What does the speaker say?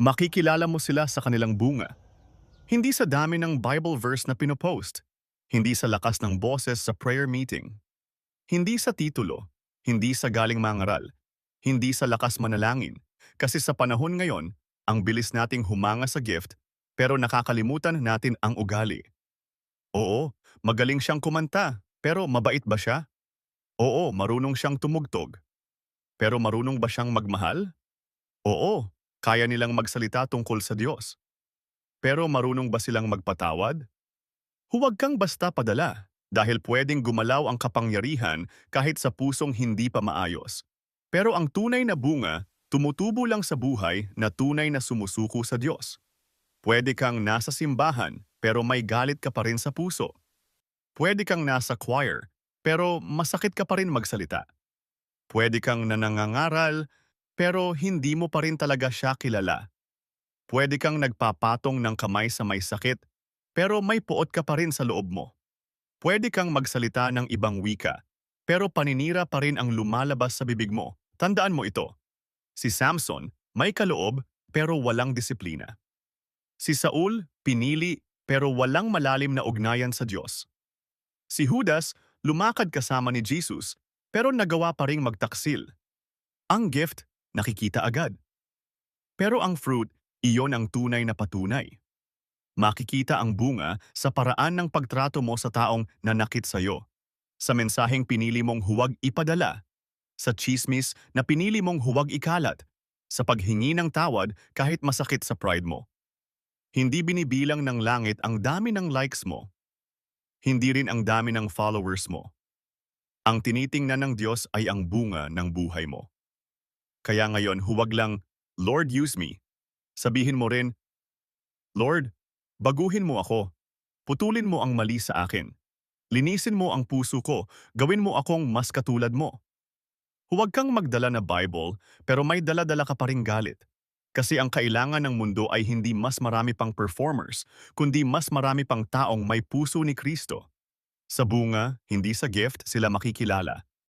Makikilala mo sila sa kanilang bunga. Hindi sa dami ng Bible verse na pinopost. Hindi sa lakas ng boses sa prayer meeting. Hindi sa titulo. Hindi sa galing mangaral. Hindi sa lakas manalangin. Kasi sa panahon ngayon, ang bilis nating humanga sa gift, pero nakakalimutan natin ang ugali. Oo, magaling siyang kumanta, pero mabait ba siya? Oo, marunong siyang tumugtog. Pero marunong ba siyang magmahal? Oo, kaya nilang magsalita tungkol sa Diyos. Pero marunong ba silang magpatawad? Huwag kang basta padala, dahil pwedeng gumalaw ang kapangyarihan kahit sa pusong hindi pa maayos. Pero ang tunay na bunga, tumutubo lang sa buhay na tunay na sumusuko sa Diyos. Pwede kang nasa simbahan, pero may galit ka pa rin sa puso. Pwede kang nasa choir, pero masakit ka pa rin magsalita. Pwede kang nanangangaral, pero hindi mo pa rin talaga siya kilala. Pwede kang nagpapatong ng kamay sa may sakit, pero may puot ka pa rin sa loob mo. Pwede kang magsalita ng ibang wika, pero paninira pa rin ang lumalabas sa bibig mo. Tandaan mo ito, si Samson may kaloob pero walang disiplina. Si Saul pinili pero walang malalim na ugnayan sa Diyos. Si Judas lumakad kasama ni Jesus pero nagawa pa ring magtaksil. Ang gift, nakikita agad. Pero ang fruit, iyon ang tunay na patunay. Makikita ang bunga sa paraan ng pagtrato mo sa taong nanakit sa'yo, sa mensaheng pinili mong huwag ipadala, sa chismis na pinili mong huwag ikalat, sa paghingi ng tawad kahit masakit sa pride mo. Hindi binibilang ng langit ang dami ng likes mo, hindi rin ang dami ng followers mo. Ang tinitingnan ng Diyos ay ang bunga ng buhay mo. Kaya ngayon huwag lang, Lord use me. Sabihin mo rin, Lord, baguhin mo ako. Putulin mo ang mali sa akin. Linisin mo ang puso ko. Gawin mo akong mas katulad mo. Huwag kang magdala na Bible, pero may dala-dala ka pa ring galit. Kasi ang kailangan ng mundo ay hindi mas marami pang performers, kundi mas marami pang taong may puso ni Kristo. Sa bunga, hindi sa gift, sila makikilala.